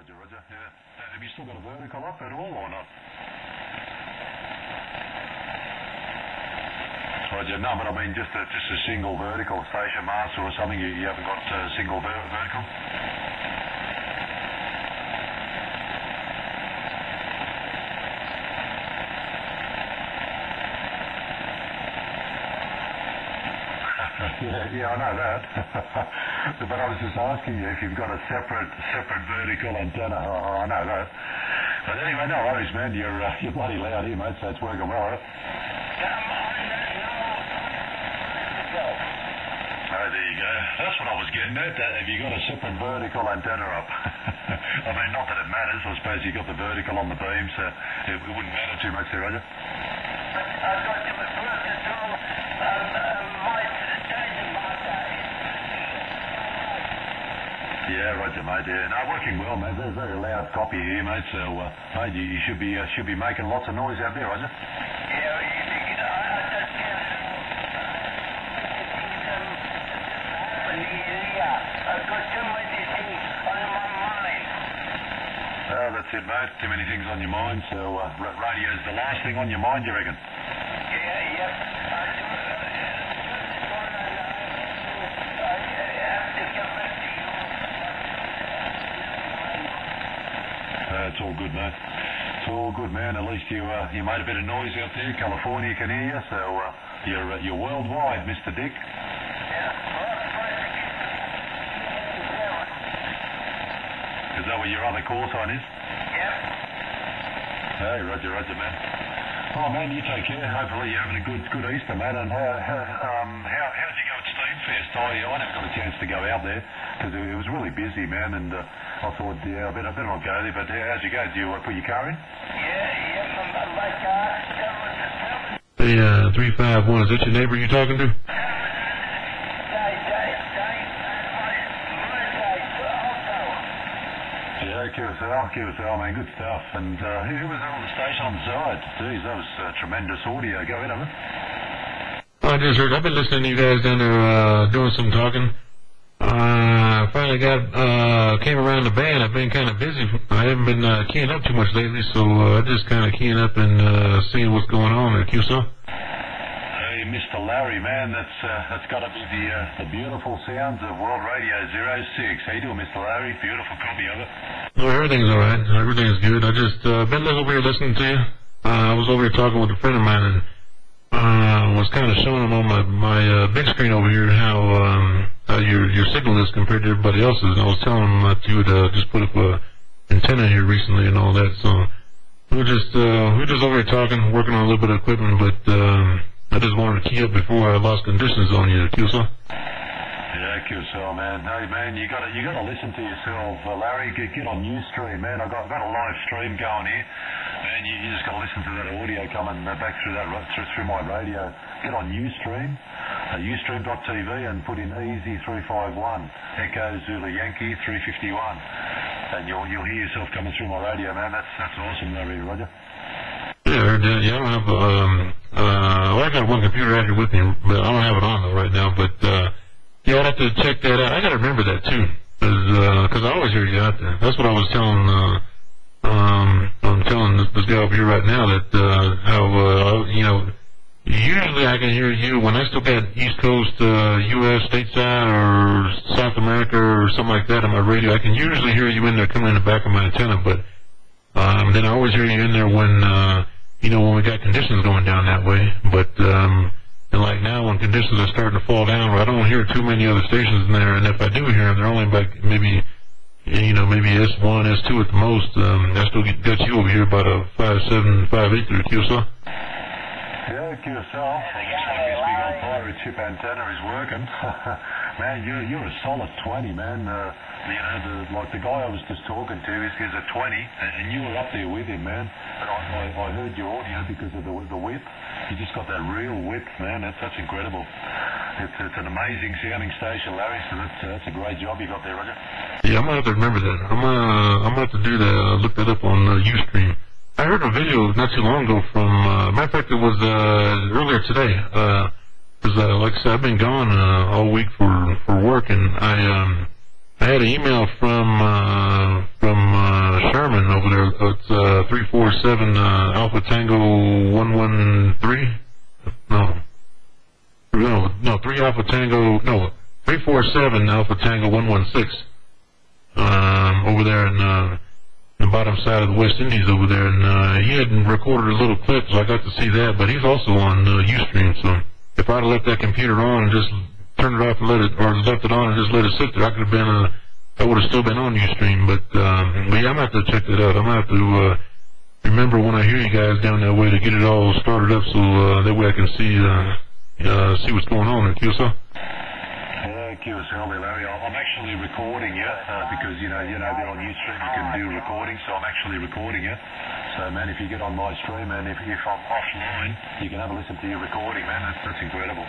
Roger, Roger. Yeah. Have you still got a vertical up at all or not? Roger, no, but I mean just a single vertical station master or something. You haven't got a single vertical? Yeah, I know that. But I was just asking you if you've got a separate vertical antenna. I know that. But anyway, no worries, man. You're bloody loud here, mate, so it's working well, right? Oh, there you go. That's what I was getting at. Have you got a separate vertical antenna up? I mean, not that it matters. I suppose you got the vertical on the beam, so it wouldn't matter too much there, Roger. Yeah, Roger, mate. Yeah, no, working well, mate. Very, very loud copy here, mate. So, mate, you should be making lots of noise out there, Roger. Oh, that's it, mate. Too many things on your mind. So, radio's the last thing on your mind, you reckon? It's all good, mate. It's all good, man. At least you made a bit of noise out there. California can hear you, so you're worldwide, Mr. Dick. Is that what your other call sign is? Yep. Hey, Roger, Roger, man. Oh, man, you take care. Hopefully you're having a good Easter, mate. And how'd you go at Steamfest? I never got a chance to go out there because it was really busy, man, and I thought, yeah, I better not go there. But how'd you go? Did you put your car in? Yeah, my car. Hey, 351, is that your neighbor you're talking to? QSL, man, good stuff. And who was on the station on the side? Geez, that was tremendous audio. Go ahead, Evan. I just heard, I've been listening to you guys down there doing some talking. Finally came around the band. I've been kind of busy. I haven't been keying up too much lately, so I just kind of keying up and seeing what's going on at QSL. Hey, Mr. Larry, man, that's got to be the beautiful sounds of World Radio 06. How you doing, Mr. Larry? Beautiful copy of it. Well, everything's all right. Everything's good. I just been over here listening to you. I was over here talking with a friend of mine and was kind of showing him on my big screen over here how your signal is compared to everybody else's. And I was telling him that you would just put up a antenna here recently and all that. So we're just over here talking, working on a little bit of equipment, but I just wanted to key up before I lost conditions on you, QSL. Yeah, QSL, man. Hey, man, you got to listen to yourself, Larry. Get on Ustream, man. I've got a live stream going here, and you just got to listen to that audio coming back through my radio. Get on Ustream, Ustream.tv, and put in Easy 351, Echo Zulu Yankee 351, and you'll hear yourself coming through my radio, man. That's awesome, Larry. Roger. Yeah, I don't have well, I got one computer out here with me, but I don't have it on though right now. But yeah, I'd have to check that out. I got to remember that too, because I always hear you out there. That's what I was telling. I'm telling this guy over here right now that how usually I can hear you when I still got East Coast U.S. stateside or South America or something like that on my radio. I can usually hear you in there coming in the back of my antenna, but then I always hear you in there when when we got conditions going down that way. But and like now when conditions are starting to fall down, I don't hear too many other stations in there, and if I do hear them, they're only like maybe S1, S2 at the most. I still got you over here about a 5.7, 5.8 through QSL. Yeah, QSL. This big old pirate chip antenna is working. Man, you're a solid 20, man. Like the guy I was just talking to is a 20, and you were up there with him, man. And I heard your audio because of the width. You just got that real width, man. That's incredible. It's an amazing sounding station, Larry. So that's a great job you got there, Roger. Yeah, I'm gonna have to remember that. I'm gonna have to do that. Look that up on Ustream. I heard a video not too long ago from. Matter of fact, it was earlier today. Because like I said, I've been gone all week for work, and I had an email from Sherman over there. It's 347 Alpha Tango 113. No, 3 Alpha Tango. No, 347 Alpha Tango 116. Over there in the bottom side of the West Indies over there, and he had recorded a little clip, so I got to see that. But he's also on Ustream, so if I'd have left that computer on and just turned it off and left it on and just let it sit there, I could have been I would have still been on Ustream. But yeah, I'm gonna have to check that out. I'm gonna have to remember when I hear you guys down that way to get it all started up, so that way I can see what's going on there, QSL. QSL there, Larry. I'm actually recording you because you know they're on Ustream. You can do recording, so I'm actually recording you. So man, if you get on my stream and if I'm offline, you can have a listen to your recording, man. That's incredible.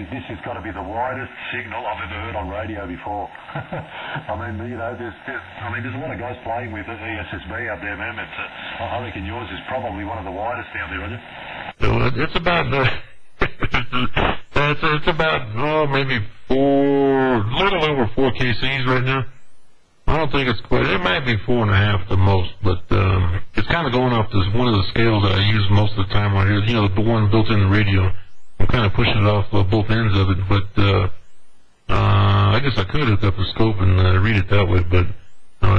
This has got to be the widest signal I've ever heard on radio before. I mean, there's a lot of guys playing with ESSB out there, man. I reckon yours is probably one of the widest out there, isn't it? It's about it's about maybe a little over 4 kcs right now. I don't think it's quite. It might be 4.5 at the most, but it's kind of going off this one of the scales that I use most of the time on here. You know, the one built in the radio. I'm kind of pushing it off both ends of it, but I guess I could hook up the scope and read it that way, but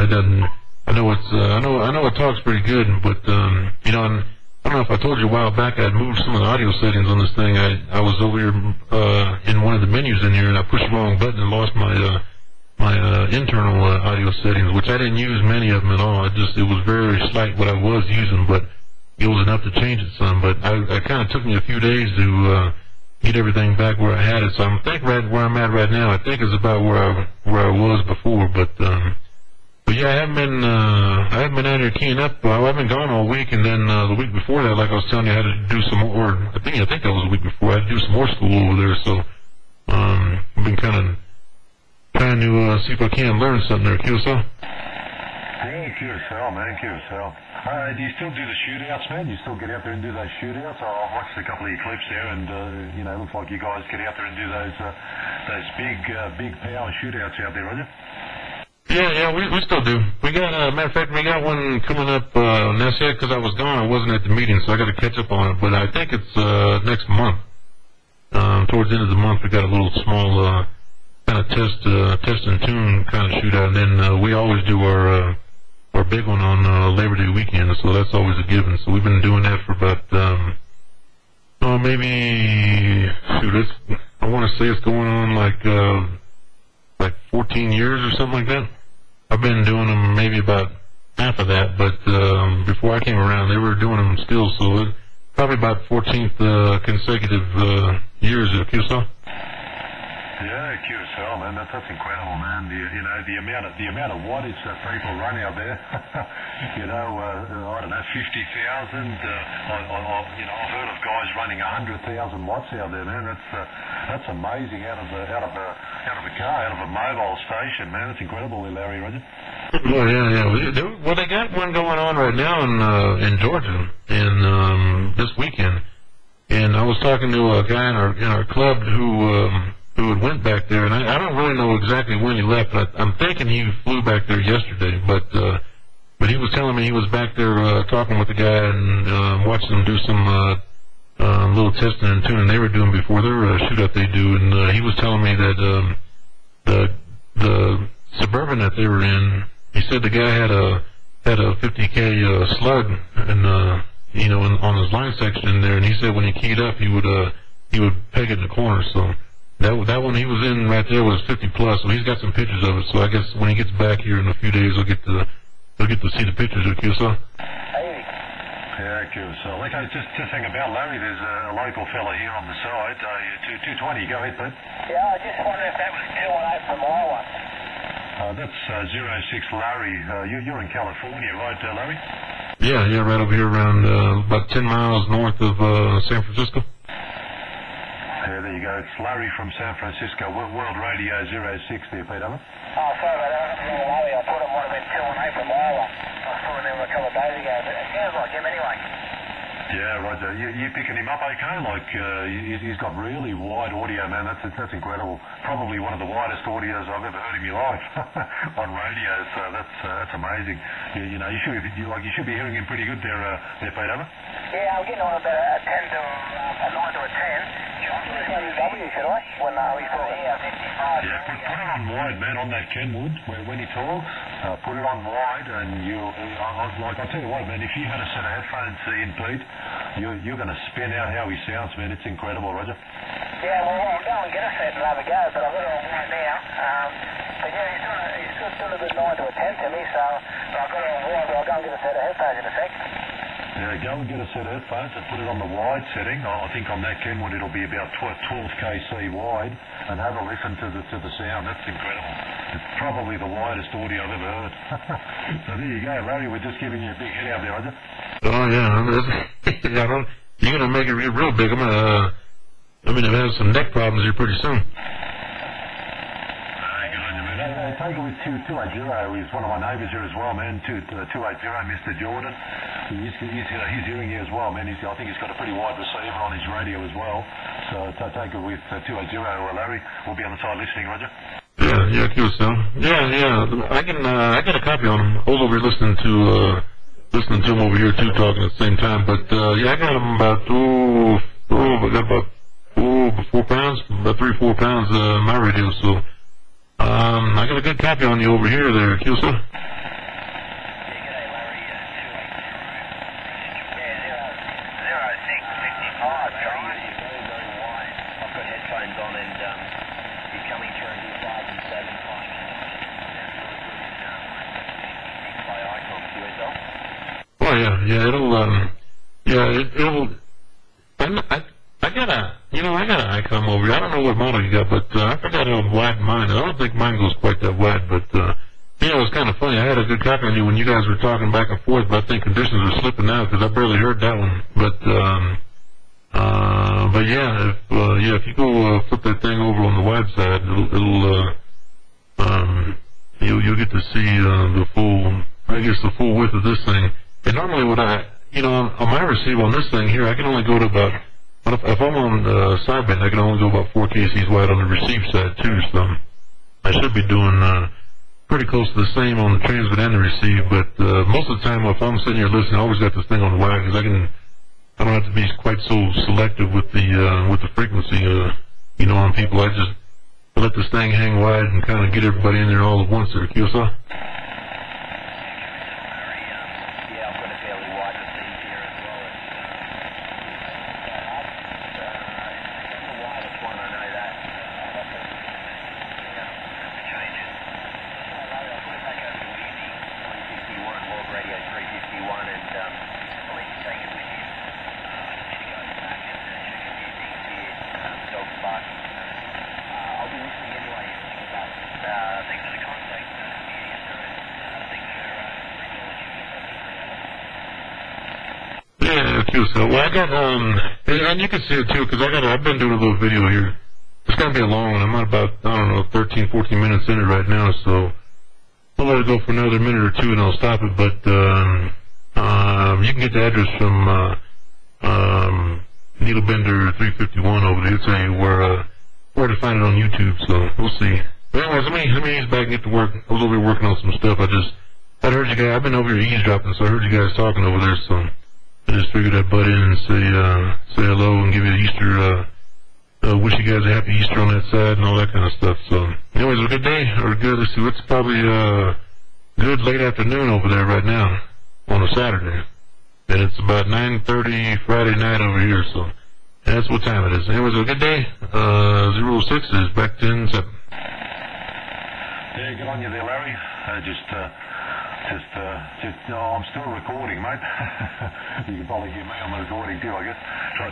it doesn't. I know it talks pretty good, but you know. And I don't know if I told you a while back I had moved some of the audio settings on this thing. I was over here in one of the menus in here, and I pushed the wrong button and lost my internal audio settings, which I didn't use many of them at all. It was very slight what I was using, but it was enough to change it some. But I kind of took me a few days to get everything back where I had it. So I'm thinking right where I'm at right now, I think is about where I was before. But yeah, I haven't been out here keying up. I've been gone all week, and then the week before that, like I was telling you, I had to do some more. I think that was the week before. I had to do some more school over there. So I've been kind of trying to see if I can learn something there, QSL. Yeah, QSL, man, QSL. Do you still do the shootouts, man? You still get out there and do those shootouts? I've watched a couple of your clips there, and you know, it looks like you guys get out there and do those big power shootouts out there, don't you? Yeah, we still do. We got, matter of fact, we got one coming up, that's it, because I was gone, I wasn't at the meeting, so I got to catch up on it, but I think it's, next month. Towards the end of the month, we got a little small, kind of test and tune kind of shootout, and then, we always do our big one on, Labor Day weekend, so that's always a given, so we've been doing that for about, maybe, shoot, I want to say it's going on like 14 years or something like that. I've been doing them maybe about half of that, but before I came around, they were doing them still, so it, probably about 14th consecutive years at QSL. Yeah, QSL, man, that's incredible, man. The amount of wattage that people run out there. I don't know, 50,000. I've heard of guys running 100,000 watts out there, man. That's amazing out of a car, out of a mobile station, man. That's incredible, Larry, Roger. Well, yeah. Well, they got one going on right now in Georgia, this weekend. And I was talking to a guy in our club who had went back there, and I don't really know exactly when he left, but I'm thinking he flew back there yesterday, but he was telling me he was back there talking with the guy and watching them do some little testing and tuning they were doing before their shootout they do, and he was telling me that the Suburban that they were in, he said the guy had a 50K slug and on his line section in there, and he said when he keyed up he would peg it in the corner. So that one he was in right there was 50 plus. So he's got some pictures of it. So I guess when he gets back here in a few days, he'll get to see the pictures of QSL. Yeah, QSL. Okay, just hang about, Larry. There's a local fella here on the side. 220. Go ahead, Pete. Yeah, I just wondered if that was 218 from Iowa. That's 06 Larry. You're in California, right, Larry? Yeah, right over here around about 10 miles north of San Francisco. Yeah, there you go. It's Larry from San Francisco. World Radio 06 there, Pete, haven't it? Oh, sorry about that. Larry, I thought it might have been 218 from Iowa. I saw him there a couple of days ago, but it sounds like him anyway. Yeah, Roger. You picking him up okay? Like, he's got really wide audio, man. That's incredible. Probably one of the widest audios I've ever heard in my life on radio. So that's amazing. You know, you should be hearing him pretty good there, Peter. Yeah, I'm getting on about a 10 to a 9 to a 10. W, should I? When he's talking. Yeah, put it on wide, man, on that Kenwood, when he talks. Put it on wide, and I'll tell you what, man, if you had a set of headphones in, Pete, you're going to spin out how he sounds, man. It's incredible, Roger. Yeah, well, I'll go and get a set and have a go, but I've got it on right now. But yeah, he's still a good 9 to a 10 to me, so I've got it on wide, but I'll go and get a set of headphones in a sec. Yeah, go and get a set of headphones and put it on the wide setting. I think on that Kenwood it'll be about 12 kc wide, and have a listen to the sound. That's incredible. It's probably the widest audio I've ever heard. So there you go, Larry. We're just giving you a big hit out there, Roger. Oh yeah, you're gonna make it real big. I'm gonna have some neck problems here pretty soon. Take it with 280. He's one of my neighbours here as well, man. 280, Mr. Jordan. He's hearing you as well, man. I think he's got a pretty wide receiver on his radio as well. So take it with 280, Larry. We'll be on the side listening, Roger. Yeah, cool, so. Yeah. I got a copy on him. I was over here listening to him over here too, talking at the same time. But yeah, I got him about 4 pounds, about 3-4 pounds my radio. So. I got a good copy on you over here there, Kilsa. Yeah, g'day, Larry. 0655. You're very wide. I've got headphones on and you're coming through 2007 time. By Icon QSL. Oh yeah, I got an Icon over here. I don't know what model you got, but I forgot how wide mine is. I don't think mine goes quite that wide, but it was kind of funny. I had a good copy on you when you guys were talking back and forth, but I think conditions are slipping out because I barely heard that one. But if you go flip that thing over on the wide side, you'll get to see the full width of this thing. And normally on my receiver on this thing here, I can only go to about, if I'm on sideband, I can only go about 4 kcs wide on the receive side too, so I should be doing pretty close to the same on the transmit and the receive, but most of the time if I'm sitting here listening, I always got this thing on the wide because I don't have to be quite so selective with the frequency, on people. I just let this thing hang wide and kind of get everybody in there all at once there, Kiyosaki. Well, I got, and you can see it too, because I've been doing a little video here. It's going to be a long one. I'm at about, 13, 14 minutes in it right now, so I'll let it go for another minute or two and I'll stop it, but, you can get the address from, Needlebender 351 over there. It'll tell you where to find it on YouTube, so we'll see. But anyways, let me ease back and get to work. I was over here working on some stuff. I heard you guys, I've been over here eavesdropping, so I heard you guys talking over there, so I just figured I'd butt in and say hello and give you Easter, wish you guys a happy Easter on that side and all that kind of stuff. So, anyways, a good day, or good, let's see, it's probably, good late afternoon over there right now on a Saturday. And it's about 9:30 Friday night over here, so that's what time it is. Anyways, a good day. 06 is back 10-7. Yeah, good on you there, Larry. I'm still recording, mate. You can probably hear me on the recording too, I guess.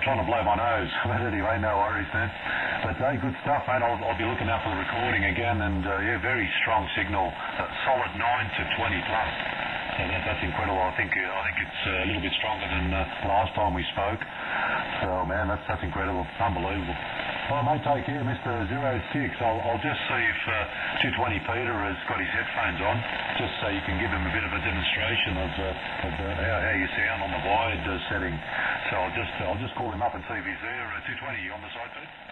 Trying to blow my nose. But anyway, no worries, man. But hey, good stuff, mate. I'll be looking out for the recording again, and very strong signal, solid 9 to 20 plus. So that's incredible. I think it's a little bit stronger than last time we spoke. So man, that's incredible, unbelievable. Well, mate, take care, Mr. 06. I'll just see if 220 Peter has got his headphones on, just so you can give him a bit of a demonstration of how you sound on the wired setting. So I'll just call him up and see if he's there. 220 on the side, Pete?